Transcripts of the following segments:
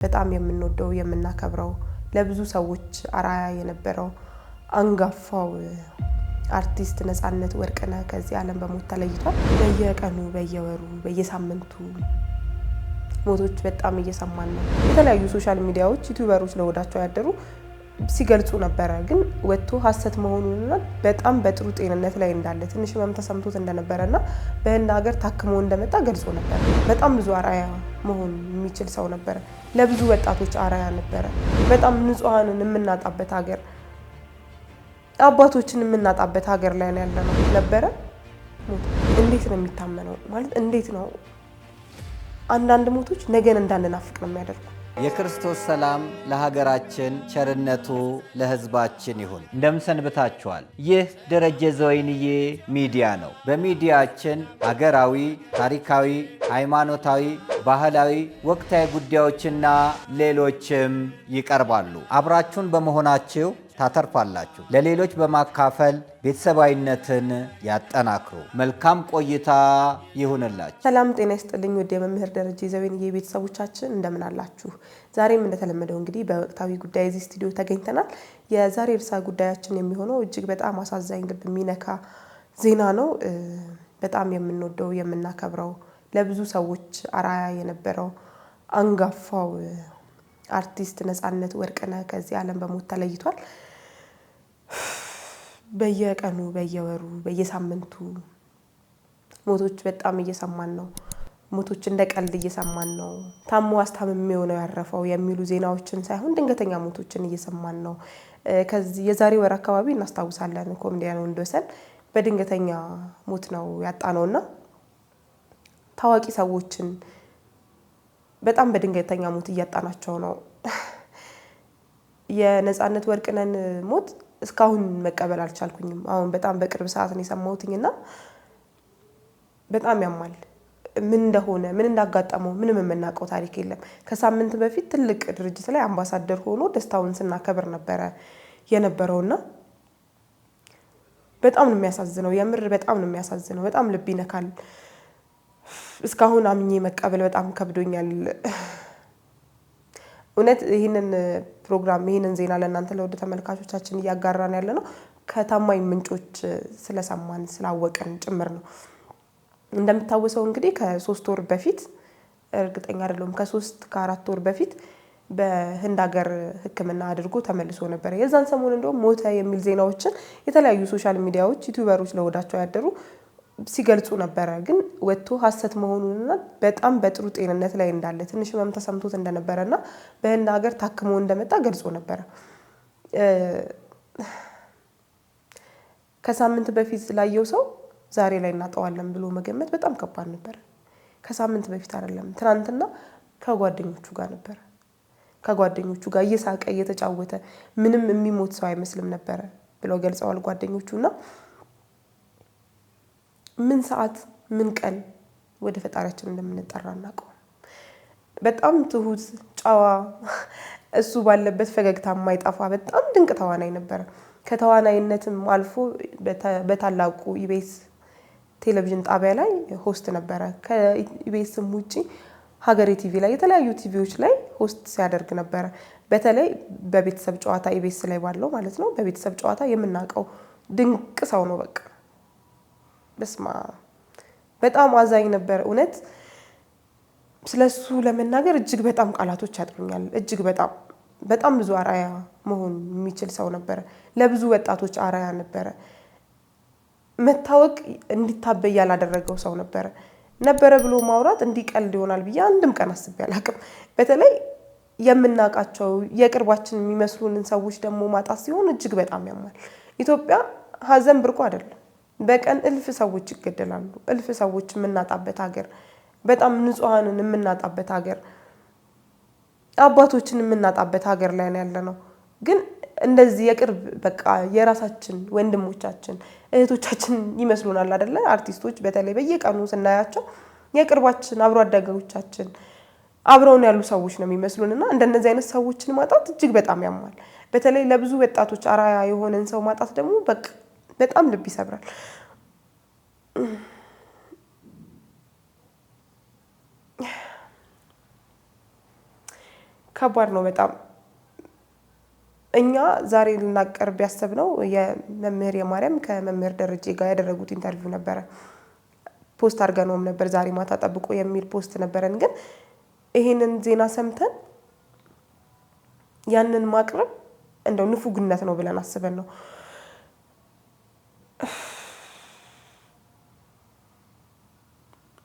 በጣም የምንወደው የምናከብረው ለብዙ ሰዎች አራያ የነበረው አንጋፋው አርቲስት ነፃነት ወርቅነህ ከዚህ ዓለም በሞት ተለይቷል። በየቀኑ በየወሩ በየሳምንቱ ሞቶች በጣም እየሰማን ነው። የተለያዩ ሶሻል ሚዲያዎች ዩቲዩበሮች ለወዳቸው ያደሩ ሲገልጹ ነበር ግን ወጥቶ ሐሰት መሆኑንና በጣም በጥሩ ጤንነት ላይ እንዳለ ትንሽ ህመም ተሰምቶት እንደነበረና በህንድ ሀገር ታክሞ እንደመጣ ገልጾ ነበር። በጣም ብዙ አራያ መሆን የሚችል ሰው ነበር። ለብዙ ወጣቶች አራያ ነበር። በጣም ንጹሃንን የምናጣበት ሀገር አባቶችን የምናጣበት ሀገር ላይ ያለነው ነበር። እንዴት ነው የሚታመነው ማለት እንዴት ነው? አንዳንድ ሞቶች ነገን እንዳንናፍቅ ነው የሚያደርጉ። የክርስቶስ ሰላም ለሀገራችን ቸርነቱ ለሕዝባችን ይሁን። እንደምሰንብታችኋል። ይህ ደረጀ ዘወይንዬ ሚዲያ ነው። በሚዲያችን ሀገራዊ፣ ታሪካዊ፣ ሃይማኖታዊ፣ ባህላዊ፣ ወቅታዊ ጉዳዮችና ሌሎችም ይቀርባሉ። አብራችሁን በመሆናችሁ ታተርፋላችሁ። ለሌሎች በማካፈል ቤተሰባዊነትን ያጠናክሩ። መልካም ቆይታ ይሁንላችሁ። ሰላም ጤና ይስጥልኝ። ወደ መምህር ደረጀ ዘወይንዬ ቤተሰቦቻችን እንደምን አላችሁ? ዛሬም እንደተለመደው እንግዲህ በወቅታዊ ጉዳይ እዚህ ስቱዲዮ ተገኝተናል። የዛሬ ርዕሰ ጉዳያችን የሚሆነው እጅግ በጣም አሳዛኝ ልብ የሚነካ ዜና ነው። በጣም የምንወደው የምናከብረው ለብዙ ሰዎች አራያ የነበረው አንጋፋው አርቲስት ነፃነት ወርቅነህ ከዚህ ዓለም በሞት ተለይቷል። በየቀኑ በየወሩ በየሳምንቱ ሞቶች በጣም እየሰማን ነው። ሞቶች እንደ ቀልድ እየሰማን ነው። ታሞ አስታምሜው ነው ያረፈው የሚሉ ዜናዎችን ሳይሆን ድንገተኛ ሞቶችን እየሰማን ነው። ከዚህ የዛሬ ወር አካባቢ እናስታውሳለን ኮሜዲያን ወንድወሰን በድንገተኛ ሞት ነው ያጣነውና ታዋቂ ሰዎችን በጣም በድንገተኛ ሞት እያጣናቸው ነው። የነፃነት ወርቅነህን ሞት እስካሁን መቀበል አልቻልኩኝም። አሁን በጣም በቅርብ ሰዓት ነው የሰማሁትኝና በጣም ያማል። ምን እንደሆነ ምን እንዳጋጠመው ምንም የምናውቀው ታሪክ የለም። ከሳምንት በፊት ትልቅ ድርጅት ላይ አምባሳደር ሆኖ ደስታውን ስናከብር ነበረ የነበረውና በጣም ነው የሚያሳዝነው። የምር በጣም ነው የሚያሳዝነው። በጣም ልብ ይነካል። እስካሁን አምኜ መቀበል በጣም ከብዶኛል። እውነት ይሄንን ፕሮግራም ይሄንን ዜና ለእናንተ ለወደ ተመልካቾቻችን እያጋራን ያለ ነው ከታማኝ ምንጮች ስለሰማን ስላወቀን ጭምር ነው። እንደምታወሰው እንግዲህ ከ3 ወር በፊት እርግጠኛ አይደለሁም ከ3-4 ወር በፊት በህንድ ሀገር ሕክምና አድርጎ ተመልሶ ነበር። የዛን ሰሞን እንደውም ሞተ የሚል ዜናዎችን የተለያዩ ሶሻል ሚዲያዎች ዩቲዩበሮች ለወዳቸው ያደሩ ሲገልጹ ነበር ግን ወጥቶ ሐሰት መሆኑንና በጣም በጥሩ ጤንነት ላይ እንዳለ ትንሽ ህመም ተሰምቶት እንደነበረና በህንድ ሀገር ታክሞ እንደመጣ ገልጾ ነበር። ከሳምንት በፊት ላየው ሰው ዛሬ ላይ እናጣዋለን ብሎ መገመት በጣም ከባድ ነበር። ከሳምንት በፊት አይደለም ትናንትና ከጓደኞቹ ጋር ነበር። ከጓደኞቹ ጋር እየሳቀ እየተጫወተ ምንም የሚሞት ሰው አይመስልም ነበር ብለው ገልጸዋል ጓደኞቹና ምን ሰዓት ምን ቀን ወደ ፈጣሪያችን እንደምንጠራ እናውቀው። በጣም ትሁት ጨዋ እሱ ባለበት ፈገግታ የማይጠፋ በጣም ድንቅ ተዋናይ ነበር። ከተዋናይነትም አልፎ በታላቁ ኢቢኤስ ቴሌቪዥን ጣቢያ ላይ ሆስት ነበረ። ከኢቢኤስም ውጪ ሀገሬ ቲቪ ላይ የተለያዩ ቲቪዎች ላይ ሆስት ሲያደርግ ነበር። በተለይ በቤተሰብ ጨዋታ ኢቢኤስ ላይ ባለው ማለት ነው በቤተሰብ ጨዋታ የምናውቀው ድንቅ ሰው ነው። በቃ በስማ በጣም አዛኝ ነበር። እውነት ስለሱ ለመናገር እጅግ በጣም ቃላቶች ያጥሩኛል። እጅግ በጣም ብዙ አራያ መሆን የሚችል ሰው ነበር። ለብዙ ወጣቶች አራያ ነበር። መታወቅ እንዲታበይ ያላደረገው ሰው ነበረ ብሎ ማውራት እንዲቀልድ ይሆናል ብዬ አንድም ቀን አስቤ አላውቅም። በተለይ የምናውቃቸው የቅርባችን የሚመስሉንን ሰዎች ደግሞ ማጣት ሲሆን እጅግ በጣም ያማል። ኢትዮጵያ ሀዘን ብርቁ አይደለም። በቀን እልፍ ሰዎች ይገደላሉ። እልፍ ሰዎች የምናጣበት ሀገር፣ በጣም ንጹሃንን የምናጣበት ሀገር፣ አባቶችን የምናጣበት ሀገር ላይ ያለነው ግን እንደዚህ የቅርብ በቃ የራሳችን ወንድሞቻችን እህቶቻችን ይመስሉናል አይደለ? አርቲስቶች በተለይ በየቀኑ ስናያቸው የቅርባችን አብሮ አደጎቻችን አብረውን ያሉ ሰዎች ነው የሚመስሉንና እንደነዚህ አይነት ሰዎችን ማጣት እጅግ በጣም ያማል። በተለይ ለብዙ ወጣቶች አራያ የሆነን ሰው ማጣት ደግሞ በጣም ልብ ይሰብራል። ከባድ ነው በጣም። እኛ ዛሬ ልናቀርብ ያሰብነው የመምህር የማርያም ከመምህር ደረጀ ጋር ያደረጉት ኢንተርቪው ነበረ። ፖስት አድርገነውም ነበር ዛሬ ማታ ጠብቆ የሚል ፖስት ነበረን። ግን ይሄንን ዜና ሰምተን ያንን ማቅረብ እንደው ንፉግነት ነው ብለን አስበን ነው።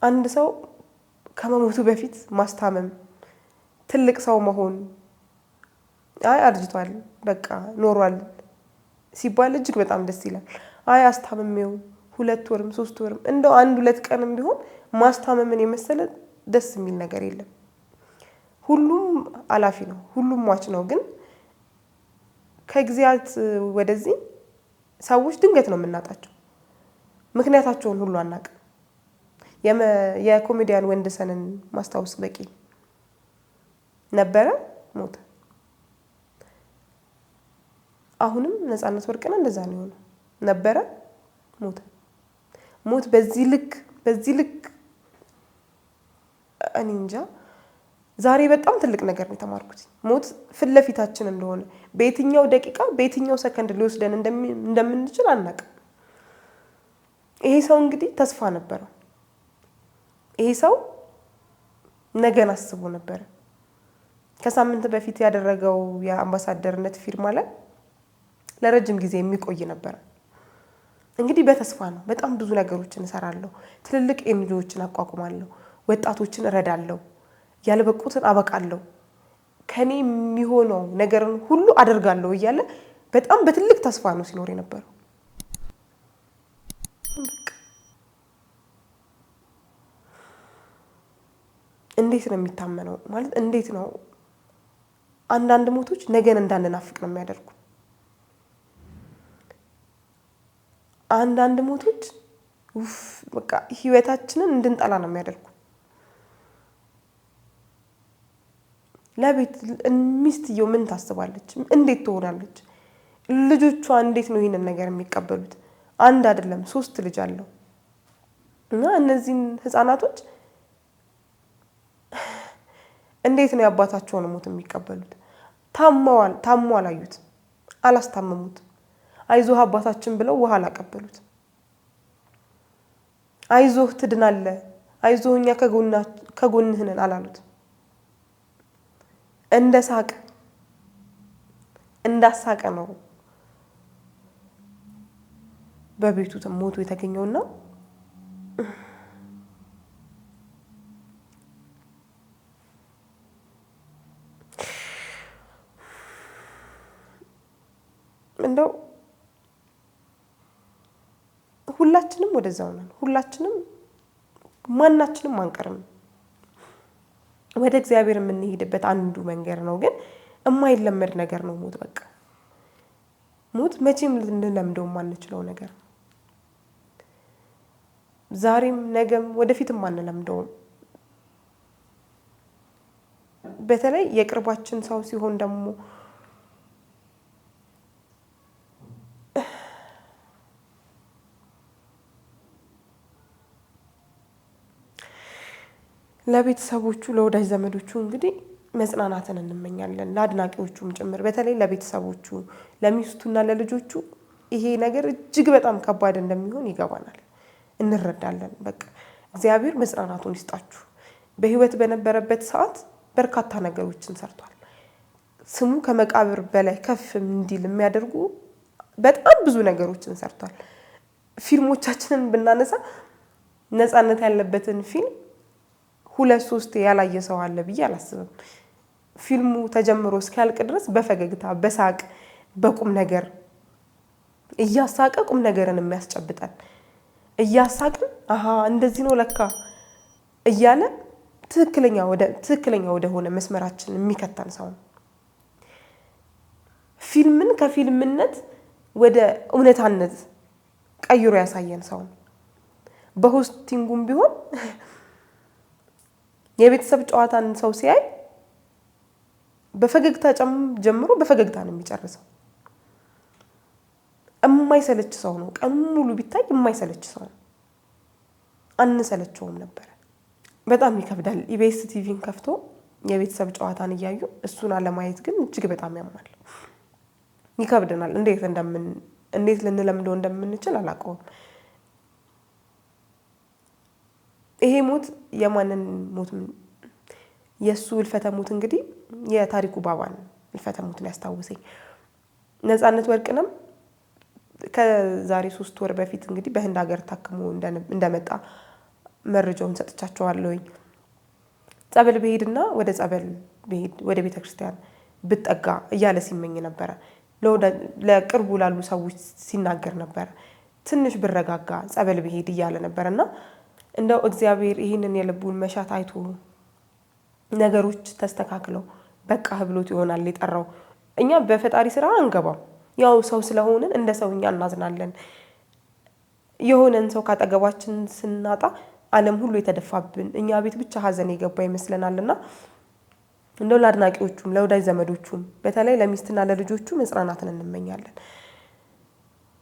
አንድ ሰው ከመሞቱ በፊት ማስታመም፣ ትልቅ ሰው መሆን፣ አይ አርጅቷል በቃ ኖሯል ሲባል እጅግ በጣም ደስ ይላል። አይ አስታምሜው 2 ወርም 3 ወርም እንደው 1-2 ቀንም ቢሆን ማስታመምን የመሰለ ደስ የሚል ነገር የለም። ሁሉም አላፊ ነው፣ ሁሉም ሟች ነው። ግን ከጊዜያት ወደዚህ ሰዎች ድንገት ነው የምናጣቸው። ምክንያታቸውን ሁሉ አናውቅም። የኮሜዲያን ወንድሰንን ማስታወስ በቂ ነበረ፣ ሞተ። አሁንም ነፃነት ወርቅነህ እንደዛ ነው የሆነው። ነበረ፣ ሞተ። ሞት በዚህ ልክ እኔ እንጃ። ዛሬ በጣም ትልቅ ነገር ነው የተማርኩት። ሞት ፊት ለፊታችን እንደሆነ በየትኛው ደቂቃ በየትኛው ሰከንድ ሊወስደን እንደምንችል አናውቅም። ይሄ ሰው እንግዲህ ተስፋ ነበረው። ይሄ ሰው ነገን አስቦ ነበረ። ከሳምንት በፊት ያደረገው የአምባሳደርነት ፊርማ ላይ ለረጅም ጊዜ የሚቆይ ነበር። እንግዲህ በተስፋ ነው በጣም ብዙ ነገሮችን እሰራለሁ፣ ትልልቅ ኤንጂኦዎችን አቋቁማለሁ፣ ወጣቶችን እረዳለሁ፣ ያልበቁትን አበቃለሁ፣ ከኔ የሚሆነው ነገርን ሁሉ አደርጋለሁ እያለ በጣም በትልቅ ተስፋ ነው ሲኖር የነበረው። እንዴት ነው የሚታመነው? ማለት እንዴት ነው? አንዳንድ ሞቶች ነገን እንዳንናፍቅ ነው የሚያደርጉ። አንዳንድ ሞቶች በቃ ህይወታችንን እንድንጠላ ነው የሚያደርጉ። ለቤት ሚስትየው ምን ታስባለች? እንዴት ትሆናለች? ልጆቿ እንዴት ነው ይሄንን ነገር የሚቀበሉት? አንድ አይደለም 3 ልጅ አለው እና እነዚህን ህፃናቶች እንዴት ነው የአባታቸውን ሞት የሚቀበሉት? ታሟል አዩት፣ አላስታመሙት። አይዞህ አባታችን ብለው ውሃ አላቀበሉት። አይዞህ ትድናለህ፣ አይዞህ እኛ ከጎንህ ነን አላሉት። እንዳሳቀ ነው በቤቱ ሞቶ የተገኘውና እንደው ሁላችንም ወደዛው ነን። ሁላችንም ማናችንም አንቀርም። ወደ እግዚአብሔር የምንሄድበት አንዱ መንገድ ነው። ግን የማይለመድ ነገር ነው ሞት። በቃ ሞት መቼም ልንለምደው የማንችለው ነገር ነው። ዛሬም ነገም ወደፊትም አንለምደውም። በተለይ የቅርባችን ሰው ሲሆን ደግሞ ለቤተሰቦቹ ለወዳጅ ዘመዶቹ እንግዲህ መጽናናትን እንመኛለን። ለአድናቂዎቹም ጭምር በተለይ ለቤተሰቦቹ ለሚስቱና ለልጆቹ ይሄ ነገር እጅግ በጣም ከባድ እንደሚሆን ይገባናል፣ እንረዳለን። በቃ እግዚአብሔር መጽናናቱን ይስጣችሁ። በህይወት በነበረበት ሰዓት በርካታ ነገሮችን ሰርቷል። ስሙ ከመቃብር በላይ ከፍ እንዲል የሚያደርጉ በጣም ብዙ ነገሮችን ሰርቷል። ፊልሞቻችንን ብናነሳ ነፃነት ያለበትን ፊልም 2-3 ያላየ ሰው አለ ብዬ አላስብም። ፊልሙ ተጀምሮ እስኪያልቅ ድረስ በፈገግታ በሳቅ በቁም ነገር እያሳቀ ቁም ነገርን የሚያስጨብጠን እያሳቅን አሃ እንደዚህ ነው ለካ እያለ ትክክለኛ ወደ ሆነ መስመራችን የሚከተን ሰው ነው። ፊልምን ከፊልምነት ወደ እውነታነት ቀይሮ ያሳየን ሰው ነው። በሆስቲንጉም ቢሆን የቤተሰብ ጨዋታን ሰው ሲያይ በፈገግታ ጀምሮ በፈገግታ ነው የሚጨርሰው። የማይሰለች ሰው ነው። ቀን ሙሉ ቢታይ የማይሰለች ሰው ነው። አንሰለቸውም ነበር። በጣም ይከብዳል። ኢቢኤስ ቲቪን ከፍቶ የቤተሰብ ጨዋታን እያዩ እሱን አለማየት ግን እጅግ በጣም ያማል፣ ይከብደናል። እንዴት ልንለምደው እንደምንችል አላውቀውም። ይሄ ሞት የማንን ሞት? የእሱ እልፈተ ሞት እንግዲህ የታሪኩ ባባን እልፈተ ሞትን ያስታውሰኝ። ነፃነት ወርቅነህም ከዛሬ 3 ወር በፊት እንግዲህ በህንድ ሀገር ታክሞ እንደመጣ መረጃውን ሰጥቻቸዋለሁኝ። ጸበል ብሄድና ወደ ጸበል ብሄድ ወደ ቤተ ክርስቲያን ብጠጋ እያለ ሲመኝ ነበረ። ለቅርቡ ላሉ ሰዎች ሲናገር ነበረ። ትንሽ ብረጋጋ ጸበል ብሄድ እያለ ነበረ እና እንደው እግዚአብሔር ይህንን የልቡን መሻት አይቶ ነገሮች ተስተካክለው በቃ ብሎት ይሆናል የጠራው። እኛ በፈጣሪ ስራ አንገባም። ያው ሰው ስለሆንን እንደ ሰውኛ እናዝናለን። የሆነን ሰው ካጠገባችን ስናጣ ዓለም ሁሉ የተደፋብን እኛ ቤት ብቻ ሀዘን የገባ ይመስለናልና እንደው ለአድናቂዎቹም ለወዳጅ ዘመዶቹም በተለይ ለሚስትና ለልጆቹ መጽናናትን እንመኛለን።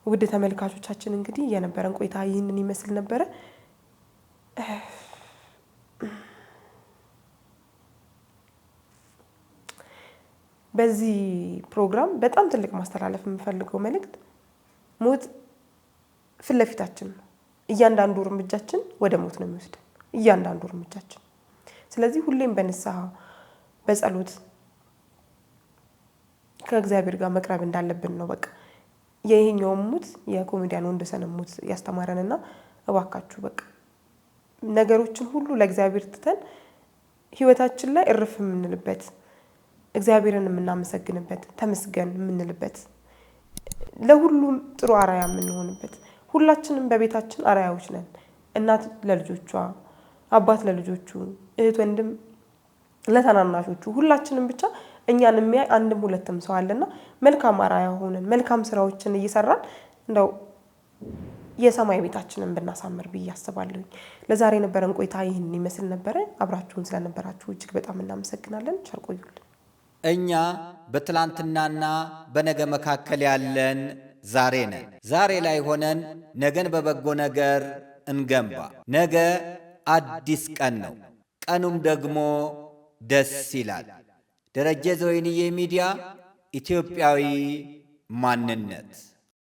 ውድ ተመልካቾቻችን እንግዲህ የነበረን ቆይታ ይህንን ይመስል ነበረ። በዚህ ፕሮግራም በጣም ትልቅ ማስተላለፍ የምፈልገው መልእክት ሞት ፊት ለፊታችን ነው። እያንዳንዱ እርምጃችን ወደ ሞት ነው የሚወስደን፣ እያንዳንዱ እርምጃችን። ስለዚህ ሁሌም በንስሐ በጸሎት ከእግዚአብሔር ጋር መቅረብ እንዳለብን ነው። በቃ የይሄኛው ሞት የኮሜዲያን ወንደሰን ሞት ያስተማረንና እባካችሁ በቃ ነገሮችን ሁሉ ለእግዚአብሔር ትተን ህይወታችን ላይ እርፍ የምንልበት እግዚአብሔርን የምናመሰግንበት ተመስገን የምንልበት ለሁሉም ጥሩ አራያ የምንሆንበት ሁላችንም በቤታችን አራያዎች ነን። እናት ለልጆቿ፣ አባት ለልጆቹ፣ እህት ወንድም ለታናናሾቹ ሁላችንም ብቻ እኛን የሚያይ አንድም ሁለትም ሰው አለና መልካም አራያ ሆነን መልካም ስራዎችን እየሰራን እንደው የሰማይ ቤታችንን ብናሳምር ብዬ አስባለሁ። ለዛሬ የነበረን ቆይታ ይህንን ይመስል ነበረ። አብራችሁን ስለነበራችሁ እጅግ በጣም እናመሰግናለን። ቸር ቆዩልን። እኛ በትላንትናና በነገ መካከል ያለን ዛሬ ነን። ዛሬ ላይ ሆነን ነገን በበጎ ነገር እንገንባ። ነገ አዲስ ቀን ነው፣ ቀኑም ደግሞ ደስ ይላል። ደረጀ ዘወይንዬ ሚዲያ፣ ኢትዮጵያዊ ማንነት።